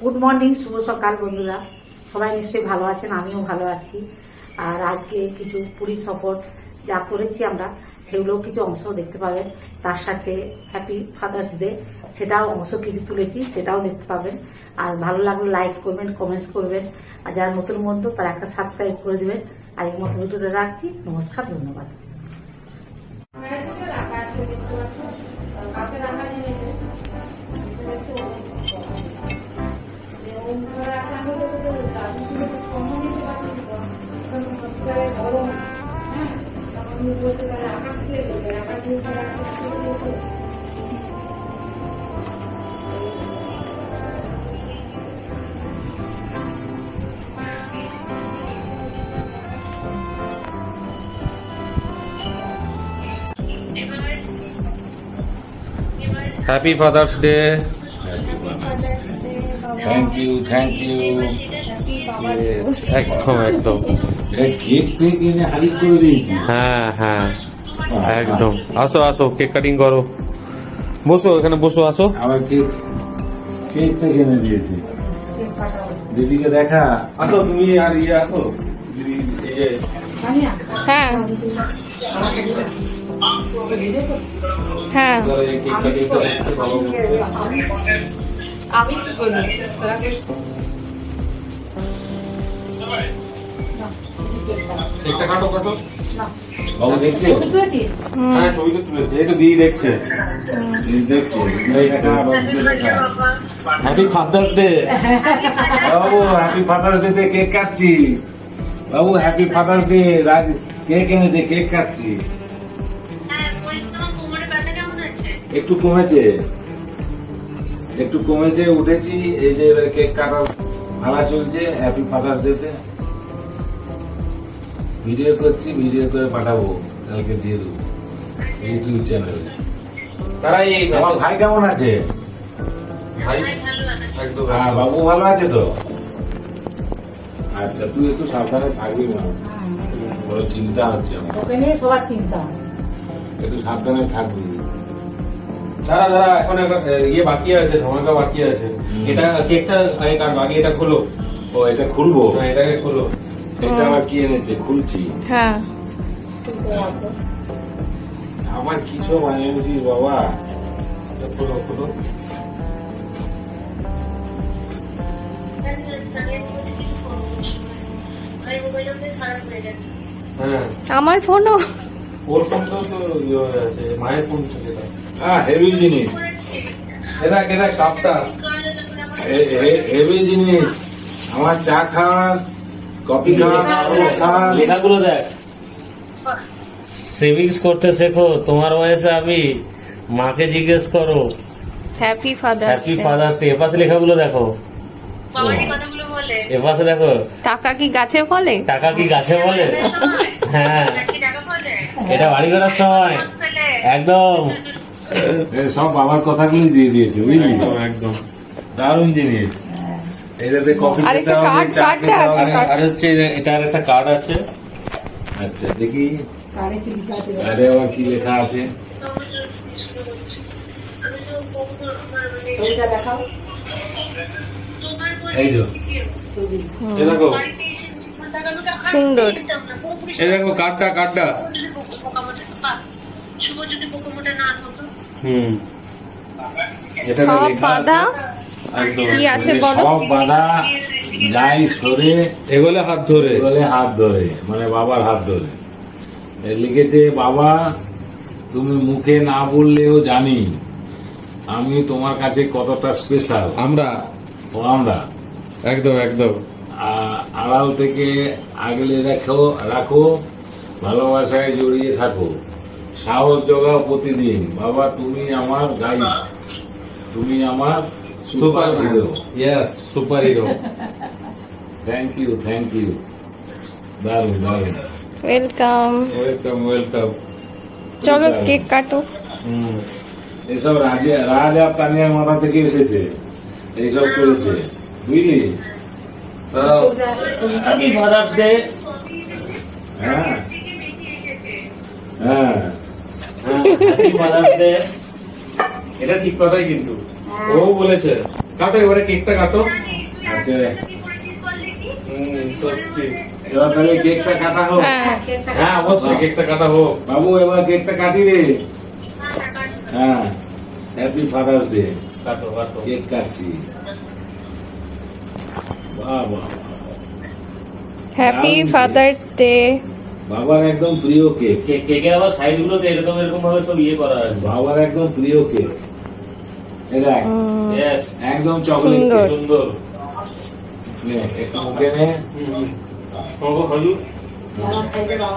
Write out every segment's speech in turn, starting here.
Good morning, শুভ সকাল বন্ধুরা। সবাই নিশ্চয়ই ভালো আছেন, আমিও ভালো আছি। আর আজকে কিছু পুরী সফর যা করেছি আমরা, সেগুলো কিছু অংশ দেখতে পাবেন। তার সাথে হ্যাপি ফাদার্স ডে, সেটাও অংশ কিছু তুলেছি, সেটাও দেখতে পাবেন। আর ভালো লাগলে লাইক করবেন, কমেন্টস করবেন। আর যারা নতুন বন্ধু তারা একটা সাবস্ক্রাইব করে দেবেন। আর এই মতো ভিডিওটা রাখছি। নমস্কার, ধন্যবাদ। Happy father's day. Thank you একদম একদম কেক পেক এনে হারিক করে দিয়েছি। হ্যাঁ হ্যাঁ একদম। আসো আসো, কেক কাটিং করো। বসো এখানে, বসো, আসো। আবার কেকটা কিনে দিয়েছি। দিদিকে দেখা। আসো তুমি, আর ইয়ে আসো দিদি। এই যে হ্যাঁ হ্যাঁ কেক কাটিং করতে ভালো। আমি কি করবো? কেকটা কাটো কাটো। বাবু দেখছে? হ্যাঁ ছবি তো তুলেছে, এই তো দিদি দেখছে। দিদি দেখছে। দিদিকে দেখা, বাবুকে দেখা। Happy father's day. বাবু হ্যাপি ফাদার্স ডে তে কেক কাটছি। বাবু হ্যাপি ফাদার্স ডে। রাজ কেক এনেছে, কেক কাটছি। একটু কমেছে, একটু কমেছে, উঠেছি। এই যে এবার কেক কাটার ভাড়া চলছে হ্যাপি ফাদার্স ডে তে। ভিডিও করছি, ভিডিও করে পাঠাবো, কালকে দিয়ে দেবো ইউটিউব চ্যানেলে। আমার ভাই কেমন আছে? ভাই একদম। হ্যাঁ, বাবু ভালো আছে তো? আচ্ছা, তুই একটু সাবধানে থাকবি মা, বড় চিন্তা হচ্ছে আমার। ওকে নিয়ে সবার চিন্তা। একটু সাবধানে থাকবি। দাঁড়া দাঁড়া, এখন একটা ইয়ে বাকি আছে, ধামাকা বাকি আছে। এটা কেকটা আগে কাটবো, আগে এটা খোলো। ও, এটা খুলবো? হ্যাঁ এটাকে খোলো। এটা আবার কি এনেছে? খুলছি। হ্যাঁ আবার কিছু বানিয়েছিস বাবা। এটা খোলো খোলো। হ্যাঁ আমার ফোনও ওর ফোন তো ইয়ে হয়ে আছে, মায়ের ফোন থেকে। হেভি জিনিস, এটা এটা কাপটা হেভি জিনিস। আমার চা খাওয়ার, কফি খাওয়ার, লেখাগুলো দেখ। সেভিংস করতে শেখো, তোমার বয়সে আমি। মাকে জিজ্ঞেস করো। Happy father's happy father's day. এপাশে লেখাগুলো দেখো, এপাশে দেখো। টাকা কি গাছে ফলে? টাকা কি গাছে বলে? হ্যাঁ, এটা বাড়ি করার সময় একদম। সব বাবার কথাগুলি দিয়ে দিয়েছে, বুঝলি? একদম একদম দারুণ জিনিস। এটাতে কফি আর খেতে একটা হবে, কার্ড, চা কার্ডটা খেতে আছে। হবে। আর হচ্ছে এটার একটা কার্ড আছে। আচ্ছা, দেখি কারে কি লিখা আছে? আরে আবার কি লেখা আছে? ছবিটা দেখাও। এই তো এ দেখো, সুন্দর। এ দেখো কার্ডটা কার্ডটা। হুম, এটা সব লেখা বাধা একদম। কি আছে আছে, বলো? সব বাধা যাই সরে এগোলে হাত ধরে। বলে হাত ধরে, মানে বাবার হাত ধরে। এ লিখেছে, বাবা তুমি মুখে না বললেও জানি আমি তোমার কাছে কতটা স্পেশাল। আমরা আমরা একদম একদম। আড়াল থেকে আগলে রাখো, ভালোবাসায় জড়িয়ে থাকো, সাহস জোগাও প্রতিদিন। বাবা তুমি আমার গাইড, তুমি আমার super hero. Yes, super hero. Thank you, দারুণ দারুণ। ওয়েলকাম। Welcome welcome. চলো কেক কাটো। এসব রাজ আর তানিয়ার মাথা থেকে এসেছে, এইসব করেছে, বুঝলি? Happy father's day. হ্যাঁ হ্যাঁ, হ্যাপি ফাদার্স ডে। এটা ঠিক কথাই কিন্তু ও বলেছে। কাটো এবারে কেকটা কাটো। আচ্ছা সত্যি। এবার তাহলে কেকটা কাটা হোক। হ্যাঁ কেকটা হ্যাঁ অবশ্যই কেকটা কাটা হোক। বাবু এবার কেকটা কাটি রে। হ্যাঁ, হ্যাপি ফাদার্স ডে। কাটো কাটো। কেক কাটছি। বাহ বাহ, হ্যাপি ফাদার্স ডে। বাবার একদম প্রিয় কেক। কেকের আবার সাইড গুলোতে এরকম এরকম ভাবে সব ইয়ে করা আছে। বাবার একদম প্রিয় কেক। এই দেখ, Yes, একদম চকলেট সুন্দর। কেক। সুন্দর। নে, একটু মুখে নে। খাবো খাজু। বাবা খাইতে বাবা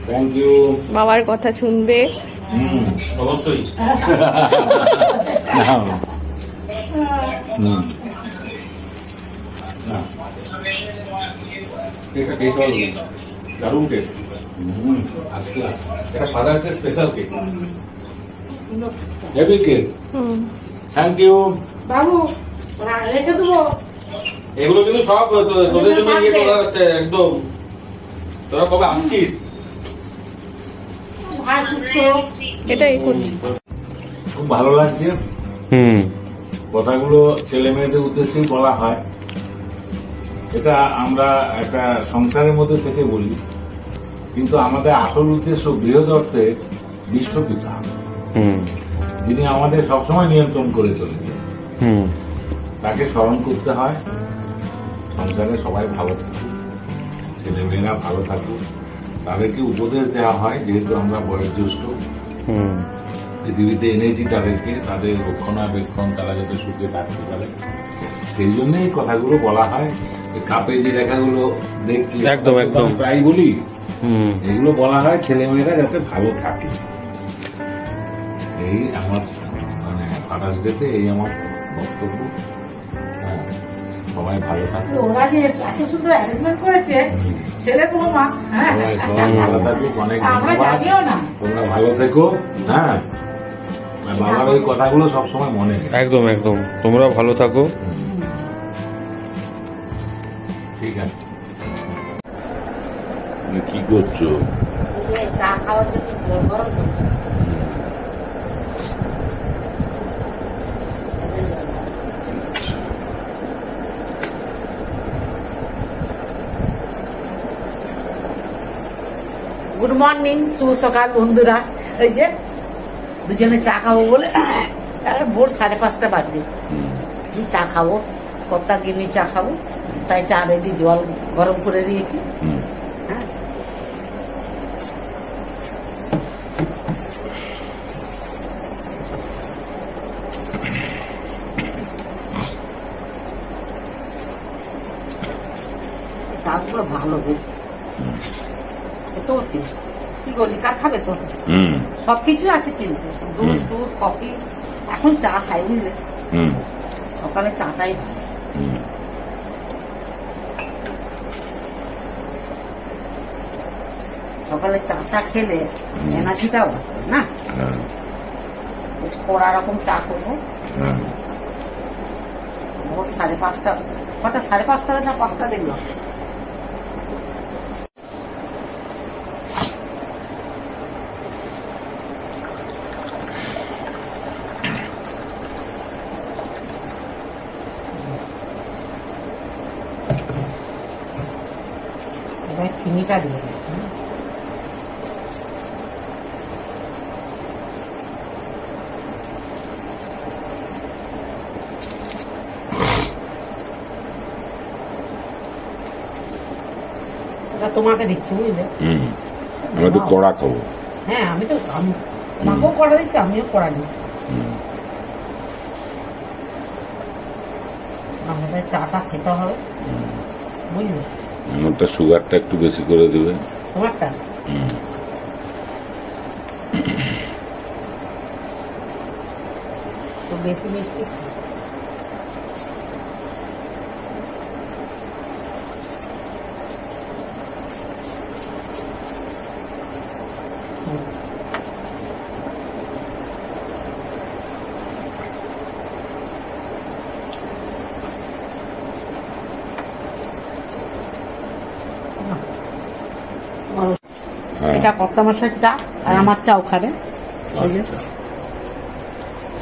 থ্যাংক ইউ। বাবার কথা শুনবে। অবশ্যই। কেকটা টেস্ট ভালো, দারুণ টেস্ট। আজকে এটা father's day special cake. Heavy cake. Thank you. বাবু রেখে দেবো। এগুলো কিন্তু সব তোদের জন্য ইয়ে করা হচ্ছে একদম। তোরা কবে আসছিস? ভাই সুস্থ। এটাই করছি। খুব ভালো লাগছে। কথাগুলো ছেলে মেয়েদের উদ্দেশ্যেই বলা হয়। এটা আমরা একটা সংসারের মধ্যে থেকে বলি, কিন্তু আমাদের আসল উদ্দেশ্য বৃহৎ অর্থে বিশ্বপিতা, যিনি আমাদের সবসময় নিয়ন্ত্রণ করে চলেছে, তাকে স্মরণ করতে হয়। সংসারে সবাই ভালো থাকুক, ছেলে মেয়েরা ভালো থাকুক, তাদেরকে উপদেশ দেওয়া হয়। যেহেতু আমরা বয়োজ্যেষ্ঠ, পৃথিবীতে এনেছি তাদেরকে, তাদের রক্ষণাবেক্ষণ, তারা যাতে সুখে থাকতে পারে, সেই জন্য এই কথাগুলো বলা হয়। এই কাপে যে লেখাগুলো দেখছি, একদম, একদম। আমি প্রায় বলি, এগুলো বলা হয় ছেলে মেয়েরা যাতে ভালো থাকে। এই আমার মানে ফাদার্স ডেতে এই আমার বক্তব্য। হ্যাঁ, সবাই ভালো থাকবে। ওরা যে এত সুন্দর অ্যারেঞ্জমেন্ট করেছে ছেলে বৌমা, হ্যাঁ সবাই সবাই ভালো থাকুক। অনেক আমরা ধন্যবাদ। জানিও না। তোমরা ভালো থেকো। হ্যাঁ, আর বাবার ওই কথাগুলো সবসময় মনে রেখো। একদম একদম, তোমরা ভালো থাকো। ঠিক আছে। তুমি কি করছো? এই যে চা খাওয়ার জন্য জল গরম করছে। গুড মর্নিং, শুভ সকাল বন্ধুরা। এই যে দুজনে চা খাবো বলে ভোর 5:30 বাজে এই চা খাবো, কর্তা গিনি চা খাবো, তাই চা রেডি, জল গরম করে দিয়েছি। হ্যাঁ, চাগুলো ভালো বেশ, এটাও টেস্ট। কি বলি, কার খাবে তো? সবকিছু আছে কিন্তু, দুধ টুধ কফি। এখন চা খাই বুঝলে, সকালে চাটাই খাই। সকালে চাটা খেলে এনার্জিটাও আসে না। বেশ কড়া রকম চা করবো। ভোর 5:30, কটা 5:30 না 5টা দেখলো। এবার চিনিটা দিয়ে দিচ্ছি। এটা তোমাকে দিচ্ছি বুঝলে। আমি একটু কড়া খাবো। হ্যাঁ, আমি আমাকেও কড়া দিচ্ছি, আমিও কড়া দিচ্ছি। আমাদের চাটা খেতে হবে বুঝলে। আমারটা সুগারটা একটু বেশি করে দেবে। তোমারটা তো বেশি মিষ্টি। হ্যাঁ। এটা কর্তা মশাইয়ের চা আর আমার চা ওখানে। ওই যে আচ্ছা।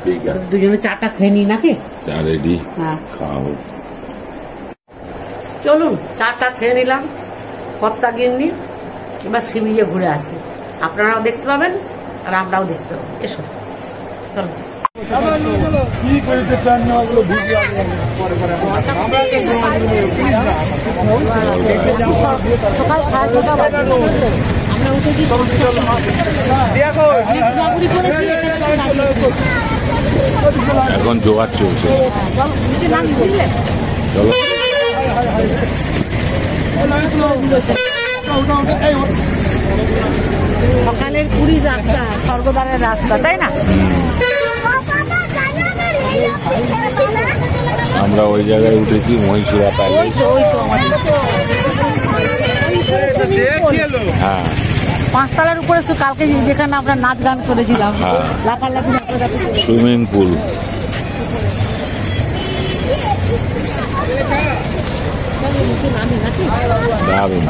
ঠিক আছে, দুজনে চাটা খেয়ে নিই নাকি? চা রেডি, হ্যাঁ খাও। চলুন, চাটা খেয়ে নিলাম, কর্তা গিন্নি। এবার সি বিচে ঘুরে আসি, আপনারাও দেখতে পাবেন আর আমরাও দেখতে পাবো। এসো, চলো। সকাল 9:30 বাজে আমরা উঠেছি। এখন জোয়ার চলছে, চলো। সকালের পুরী রাস্তা, স্বর্গদ্বারের রাস্তা, তাই না? আমরা ওই জায়গায় উঠেছি, মহিষুরা প্যালেস। হ্যাঁ, 5 তলার উপরে কালকে যেখানে আমরা নাচ গান করেছিলাম, হ্যাঁ। লাফালাফি সুইমিং পুল। দারুণ।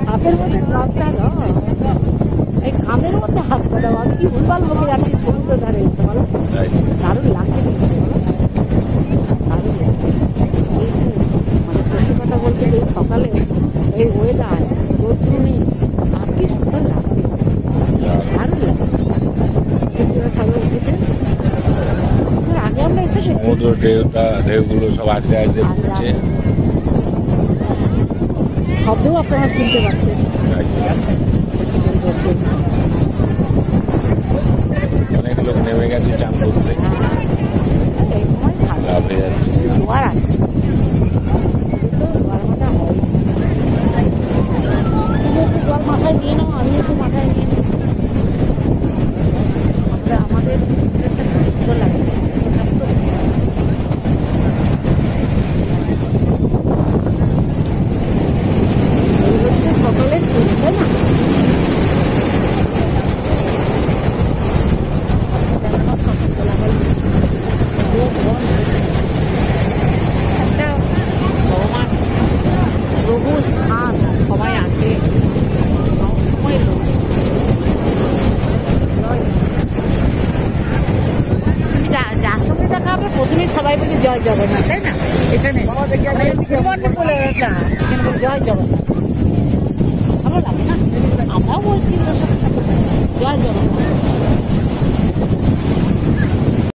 হাতের মধ্যে ড্রপটা দাও, এই কানের মধ্যে হাতটা দাও। আমি কি ভুলভাল বকে যাচ্ছি সমুদ্র ধারে এসে বলো, তাই। দারুণ লাগছে কিন্তু বলো, দারুণ লাগছে। এই যে মানে সত্যি কথা বলতে এই সকালে এই ওয়েদার রোদ্রু নেই, আর কি সুন্দর লাগছে, দারুণ লাগছে। সূর্যরা সবাই উঠেছে, এর আগে আমরা এসেছি। সমুদ্র ঢেউগুলো সব আজকে আজকে উঠছে। শব্দও আপনারা শুনতে পাচ্ছেন। অনেক লোক নেমে গেছে চান করতে, এই সময় ভালো লাভে যাচ্ছে। জোয়ার আছে, তো জোয়ার মাথা হয়। তুমি একটু জল মাথায় নিয়ে নাও, আমি একটু মাথায় নিয়ে নিই। আমরা আমাদের একটা সুন্দর লাগে। এই হচ্ছে সকালের ছবি, তাই না? একটা ভগবান প্রভু স্থান, সবাই আসে সবসময় লোক। তুমি যার সঙ্গে দেখা হবে প্রথমে সবাই বলে জয় জগন্নাথ, তাই না? এখানে বলে এখানে বলে জয় জগন্নাথ, ভালো লাগে না? আমরাও বলছি জয় জগন্নাথ।